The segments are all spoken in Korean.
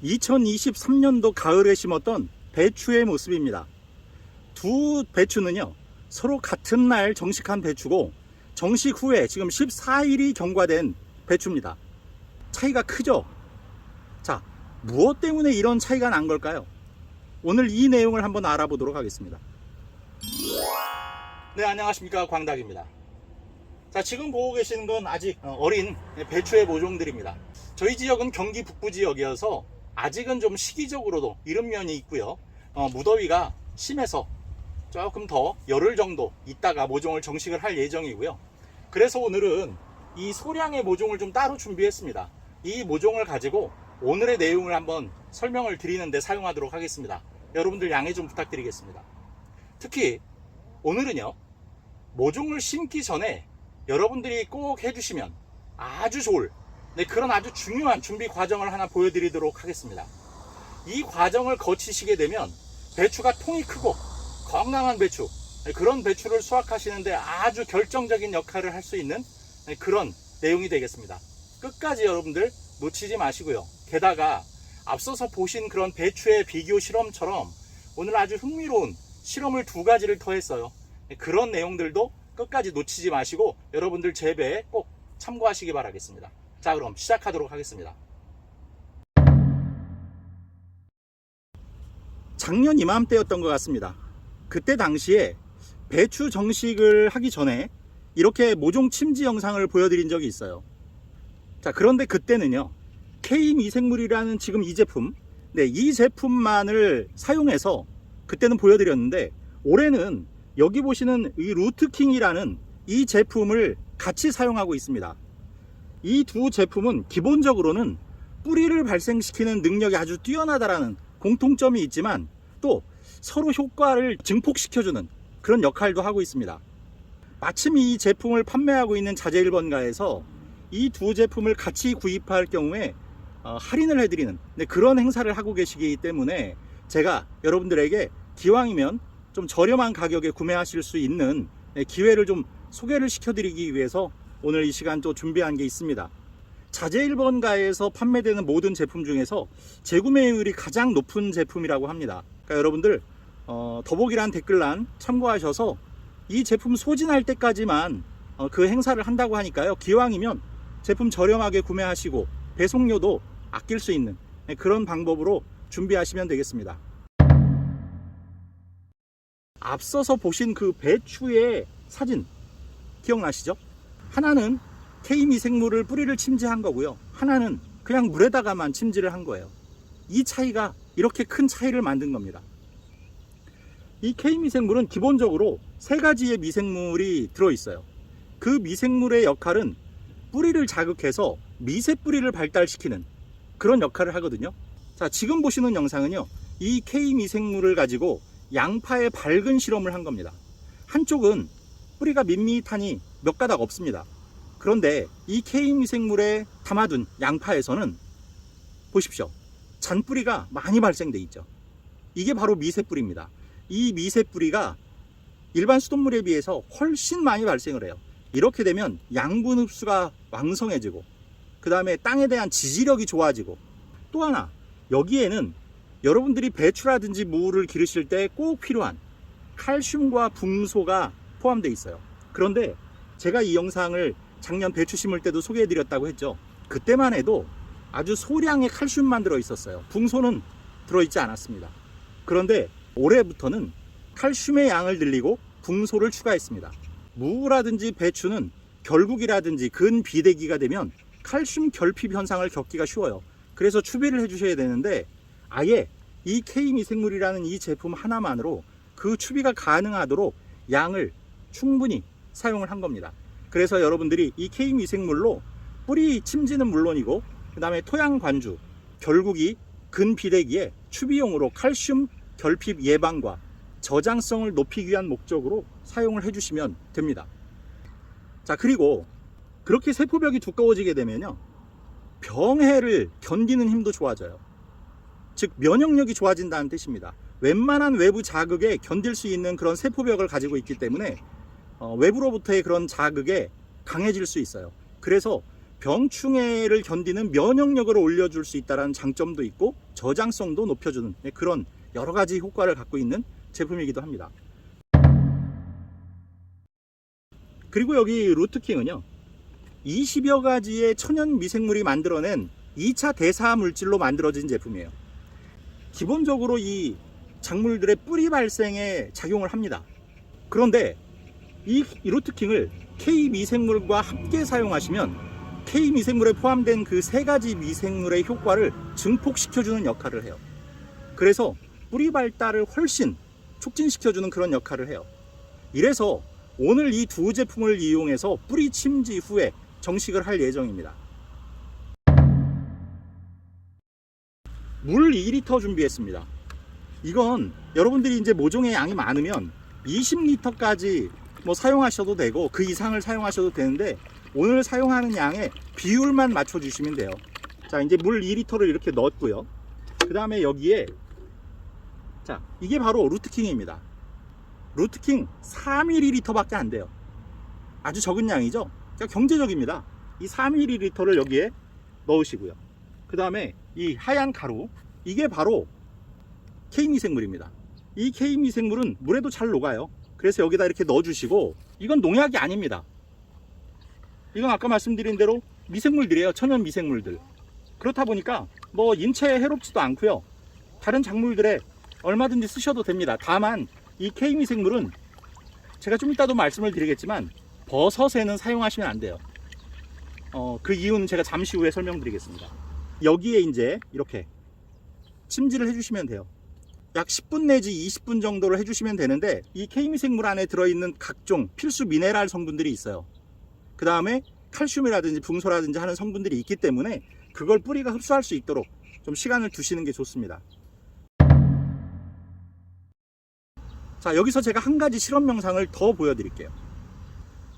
2023년도 가을에 심었던 배추의 모습입니다. 두 배추는요, 서로 같은 날 정식한 배추고 정식 후에 지금 14일이 경과된 배추입니다. 차이가 크죠? 자, 무엇 때문에 이런 차이가 난 걸까요? 오늘 이 내용을 한번 알아보도록 하겠습니다. 네, 안녕하십니까, 광닭입니다. 자, 지금 보고 계시는 건 아직 어린 배추의 모종들입니다. 저희 지역은 경기 북부 지역이어서 아직은 좀 시기적으로도 이른 면이 있고요. 무더위가 심해서 조금 더 열흘 정도 있다가 모종을 정식을 할 예정이고요. 그래서 오늘은 이 소량의 모종을 좀 따로 준비했습니다. 이 모종을 가지고 오늘의 내용을 한번 설명을 드리는데 사용하도록 하겠습니다. 여러분들 양해 좀 부탁드리겠습니다. 특히 오늘은요, 모종을 심기 전에 여러분들이 꼭 해주시면 아주 좋을 그런 아주 중요한 준비 과정을 하나 보여드리도록 하겠습니다. 이 과정을 거치시게 되면 배추가 통이 크고 건강한 배추, 그런 배추를 수확하시는데 아주 결정적인 역할을 할 수 있는 그런 내용이 되겠습니다. 끝까지 여러분들 놓치지 마시고요. 게다가 앞서서 보신 그런 배추의 비교 실험처럼 오늘 아주 흥미로운 실험을 두 가지를 더했어요. 그런 내용들도 끝까지 놓치지 마시고 여러분들 재배에 꼭 참고하시기 바라겠습니다. 자, 그럼 시작하도록 하겠습니다. 작년 이맘때였던 것 같습니다. 그때 당시에 배추 정식을 하기 전에 이렇게 모종 침지 영상을 보여드린 적이 있어요. 자, 그런데 그때는요, K미생물이라는 지금 이 제품, 이 제품만을 사용해서 그때는 보여드렸는데, 올해는 여기 보시는 이 루트킹이라는 이 제품을 같이 사용하고 있습니다. 이 두 제품은 기본적으로는 뿌리를 발생시키는 능력이 아주 뛰어나다라는 공통점이 있지만 또 서로 효과를 증폭시켜주는 그런 역할도 하고 있습니다. 마침 이 제품을 판매하고 있는 자재1번가에서 이 두 제품을 같이 구입할 경우에 할인을 해드리는 그런 행사를 하고 계시기 때문에 제가 여러분들에게 기왕이면 좀 저렴한 가격에 구매하실 수 있는 기회를 좀 소개를 시켜드리기 위해서 오늘 이 시간 또 준비한 게 있습니다. 자재1번가에서 판매되는 모든 제품 중에서 재구매율이 가장 높은 제품이라고 합니다. 그러니까 여러분들 더보기란 댓글란 참고하셔서 이 제품 소진할 때까지만 그 행사를 한다고 하니까요, 기왕이면 제품 저렴하게 구매하시고 배송료도 아낄 수 있는 그런 방법으로 준비하시면 되겠습니다. 앞서서 보신 그 배추의 사진 기억나시죠? 하나는 K미생물을 뿌리를 침지한 거고요, 하나는 그냥 물에다가만 침지를 한 거예요. 이 차이가 이렇게 큰 차이를 만든 겁니다. 이 K미생물은 기본적으로 세 가지의 미생물이 들어있어요. 그 미생물의 역할은 뿌리를 자극해서 미세뿌리를 발달시키는 그런 역할을 하거든요. 자, 지금 보시는 영상은요, 이 K미생물을 가지고 양파의 밝은 실험을 한 겁니다. 한쪽은 뿌리가 밋밋하니 몇 가닥 없습니다. 그런데 이 K미생물에 담아둔 양파에서는 보십시오, 잔뿌리가 많이 발생돼 있죠. 이게 바로 미세뿌리입니다. 이 미세뿌리가 일반 수돗물에 비해서 훨씬 많이 발생을 해요. 이렇게 되면 양분 흡수가 왕성해지고 그 다음에 땅에 대한 지지력이 좋아지고, 또 하나 여기에는 여러분들이 배추라든지 무를 기르실 때 꼭 필요한 칼슘과 붕소가 포함되어 있어요. 그런데 제가 이 영상을 작년 배추 심을 때도 소개해 드렸다고 했죠. 그때만 해도 아주 소량의 칼슘만 들어 있었어요. 붕소는 들어있지 않았습니다. 그런데 올해부터는 칼슘의 양을 늘리고 붕소를 추가했습니다. 무라든지 배추는 결국이라든지 근비대기가 되면 칼슘 결핍 현상을 겪기가 쉬워요. 그래서 추비를 해주셔야 되는데 아예 이 K미생물이라는 이 제품 하나만으로 그 추비가 가능하도록 양을 충분히 사용을 한 겁니다. 그래서 여러분들이 이 K미생물로 뿌리 침지는 물론이고 그 다음에 토양 관주, 결국이 근비대기에 추비용으로 칼슘 결핍 예방과 저장성을 높이기 위한 목적으로 사용을 해주시면 됩니다. 자, 그리고 그렇게 세포벽이 두꺼워지게 되면요, 병해를 견디는 힘도 좋아져요. 즉 면역력이 좋아진다는 뜻입니다. 웬만한 외부 자극에 견딜 수 있는 그런 세포벽을 가지고 있기 때문에 외부로부터의 그런 자극에 강해질 수 있어요. 그래서 병충해를 견디는 면역력을 올려줄 수 있다는 장점도 있고, 저장성도 높여주는 그런 여러 가지 효과를 갖고 있는 제품이기도 합니다. 그리고 여기 루트킹은요, 20여 가지의 천연 미생물이 만들어낸 2차 대사 물질로 만들어진 제품이에요. 기본적으로 이 작물들의 뿌리 발생에 작용을 합니다. 그런데 이 루트킹을 K 미생물과 함께 사용하시면 K 미생물에 포함된 그 세 가지 미생물의 효과를 증폭시켜주는 역할을 해요. 그래서 뿌리 발달을 훨씬 촉진시켜주는 그런 역할을 해요. 이래서 오늘 이 두 제품을 이용해서 뿌리 침지 후에 정식을 할 예정입니다. 물 2리터 준비했습니다. 이건 여러분들이 이제 모종의 양이 많으면 20리터까지 사용하셔도 되고 그 이상을 사용하셔도 되는데, 오늘 사용하는 양의 비율만 맞춰 주시면 돼요. 자, 이제 물 2리터를 이렇게 넣었고요. 그 다음에 여기에, 자, 이게 바로 루트킹입니다. 루트킹 4ml 밖에 안 돼요. 아주 적은 양이죠. 그러니까 경제적입니다. 이 4ml를 여기에 넣으시고요. 그 다음에 이 하얀 가루, 이게 바로 K미생물입니다. 이 K미생물은 물에도 잘 녹아요. 그래서 여기다 이렇게 넣어주시고, 이건 농약이 아닙니다. 이건 아까 말씀드린 대로 미생물들이에요. 천연 미생물들. 그렇다 보니까 인체에 해롭지도 않고요. 다른 작물들에 얼마든지 쓰셔도 됩니다. 다만 이 K미생물은 제가 좀 이따도 말씀을 드리겠지만 버섯에는 사용하시면 안 돼요. 그 이유는 제가 잠시 후에 설명드리겠습니다. 여기에 이제 이렇게 침지를 해주시면 돼요. 약 10분 내지 20분 정도를 해주시면 되는데, 이 K미생물 안에 들어있는 각종 필수 미네랄 성분들이 있어요. 그 다음에 칼슘이라든지 붕소라든지 하는 성분들이 있기 때문에 그걸 뿌리가 흡수할 수 있도록 좀 시간을 두시는 게 좋습니다. 자, 여기서 제가 한 가지 실험 영상을 더 보여드릴게요.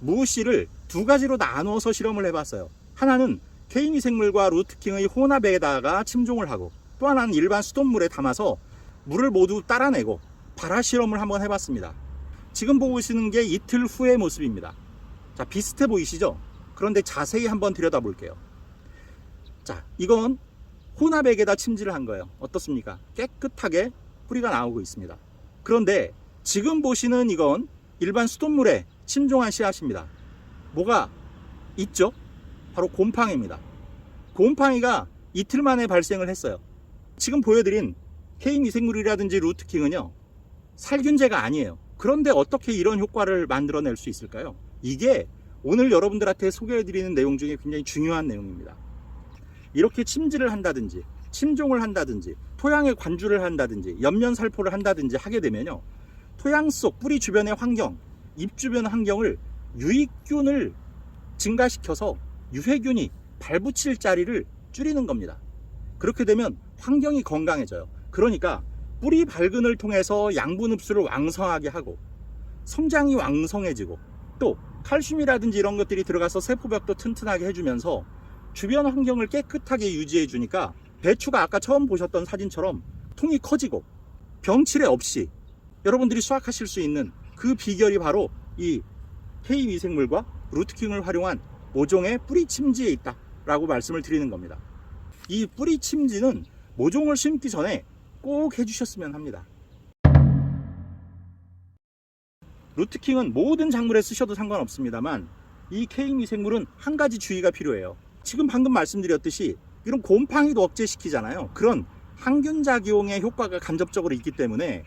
무씨를 두 가지로 나누어서 실험을 해봤어요. 하나는 K미생물과 루트킹의 혼합에다가 침종을 하고, 또 하나는 일반 수돗물에 담아서 물을 모두 따라내고 발화 실험을 한번 해봤습니다. 지금 보고 계시는 게 이틀 후의 모습입니다. 자, 비슷해 보이시죠? 그런데 자세히 한번 들여다볼게요. 자, 이건 혼합액에다 침지를 한 거예요. 어떻습니까? 깨끗하게 뿌리가 나오고 있습니다. 그런데 지금 보시는 이건 일반 수돗물에 침종한 씨앗입니다. 뭐가 있죠? 바로 곰팡이입니다. 곰팡이가 이틀 만에 발생을 했어요. 지금 보여드린 K미생물이라든지 루트킹은요, 살균제가 아니에요. 그런데 어떻게 이런 효과를 만들어낼 수 있을까요? 이게 오늘 여러분들한테 소개해드리는 내용 중에 굉장히 중요한 내용입니다. 이렇게 침지를 한다든지 침종을 한다든지 토양에 관주를 한다든지 옆면살포를 한다든지 하게 되면요, 토양 속 뿌리 주변의 환경, 잎 주변 환경을 유익균을 증가시켜서 유해균이 발붙일 자리를 줄이는 겁니다. 그렇게 되면 환경이 건강해져요. 그러니까 뿌리 발근을 통해서 양분 흡수를 왕성하게 하고 성장이 왕성해지고, 또 칼슘이라든지 이런 것들이 들어가서 세포벽도 튼튼하게 해주면서 주변 환경을 깨끗하게 유지해 주니까 배추가 아까 처음 보셨던 사진처럼 통이 커지고 병치레 없이 여러분들이 수확하실 수 있는 그 비결이 바로 이 K미생물과 루트킹을 활용한 모종의 뿌리 침지에 있다 라고 말씀을 드리는 겁니다. 이 뿌리 침지는 모종을 심기 전에 꼭 해주셨으면 합니다. 루트킹은 모든 작물에 쓰셔도 상관없습니다만, 이 K미생물은 한 가지 주의가 필요해요. 지금 방금 말씀드렸듯이 이런 곰팡이도 억제시키잖아요. 그런 항균작용의 효과가 간접적으로 있기 때문에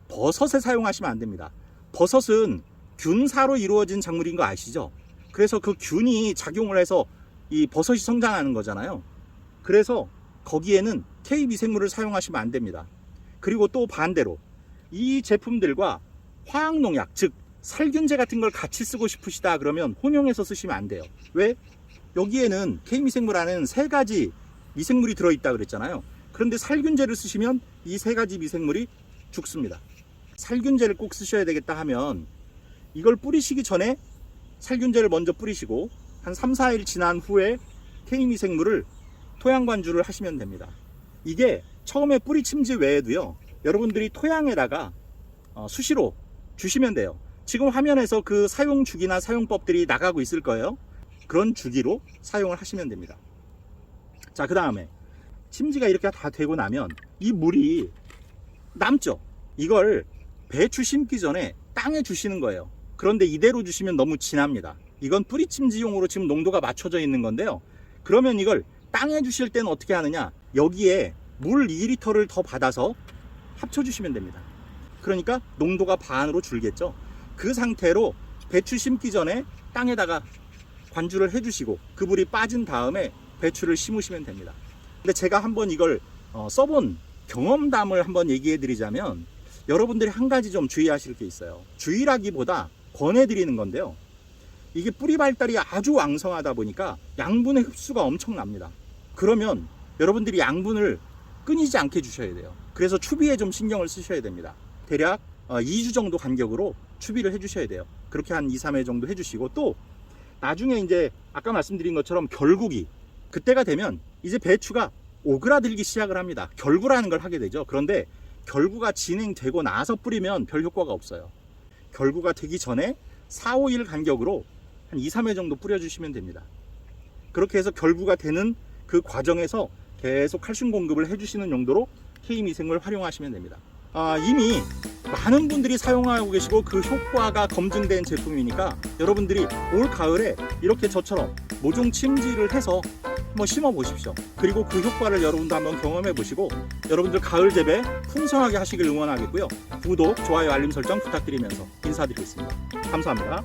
버섯에 사용하시면 안 됩니다. 버섯은 균사로 이루어진 작물인 거 아시죠? 그래서 그 균이 작용을 해서 이 버섯이 성장하는 거잖아요. 그래서 거기에는 K미생물을 사용하시면 안 됩니다. 그리고 또 반대로 이 제품들과 화학농약, 즉 살균제 같은 걸 같이 쓰고 싶으시다 그러면 혼용해서 쓰시면 안 돼요. 왜? 여기에는 K미생물 안에는 세 가지 미생물이 들어있다 그랬잖아요. 그런데 살균제를 쓰시면 이 세 가지 미생물이 죽습니다. 살균제를 꼭 쓰셔야 되겠다 하면 이걸 뿌리시기 전에 살균제를 먼저 뿌리시고 한 3, 4일 지난 후에 K미생물을 토양 관주를 하시면 됩니다. 이게 처음에 뿌리 침지 외에도요, 여러분들이 토양에다가 수시로 주시면 돼요. 지금 화면에서 그 사용 주기나 사용법들이 나가고 있을 거예요. 그런 주기로 사용을 하시면 됩니다. 자, 그 다음에 침지가 이렇게 다 되고 나면 이 물이 남죠. 이걸 배추 심기 전에 땅에 주시는 거예요. 그런데 이대로 주시면 너무 진합니다. 이건 뿌리 침지용으로 지금 농도가 맞춰져 있는 건데요. 그러면 이걸 땅에 주실 때는 어떻게 하느냐, 여기에 물 2리터를 더 받아서 합쳐주시면 됩니다. 그러니까 농도가 반으로 줄겠죠. 그 상태로 배추 심기 전에 땅에다가 관주를 해주시고 그 물이 빠진 다음에 배추를 심으시면 됩니다. 근데 제가 한번 이걸 써본 경험담을 한번 얘기해 드리자면, 여러분들이 한 가지 좀 주의하실 게 있어요. 주의라기보다 권해드리는 건데요. 이게 뿌리 발달이 아주 왕성하다 보니까 양분의 흡수가 엄청납니다. 그러면 여러분들이 양분을 끊이지 않게 주셔야 돼요. 그래서 추비에 좀 신경을 쓰셔야 됩니다. 대략 2주 정도 간격으로 추비를 해주셔야 돼요. 그렇게 한 2, 3회 정도 해주시고, 또 나중에 이제 아까 말씀드린 것처럼 결구기, 그때가 되면 이제 배추가 오그라들기 시작을 합니다. 결구라는 걸 하게 되죠. 그런데 결구가 진행되고 나서 뿌리면 별 효과가 없어요. 결구가 되기 전에 4, 5일 간격으로 한 2, 3회 정도 뿌려주시면 됩니다. 그렇게 해서 결구가 되는 그 과정에서 계속 칼슘 공급을 해주시는 용도로 K미생물 활용하시면 됩니다. 이미 많은 분들이 사용하고 계시고 그 효과가 검증된 제품이니까 여러분들이 올 가을에 이렇게 저처럼 모종 침지를 해서 한번 심어 보십시오. 그리고 그 효과를 여러분도 한번 경험해 보시고 여러분들 가을 재배 풍성하게 하시길 응원하겠고요. 구독, 좋아요, 알림 설정 부탁드리면서 인사드리겠습니다. 감사합니다.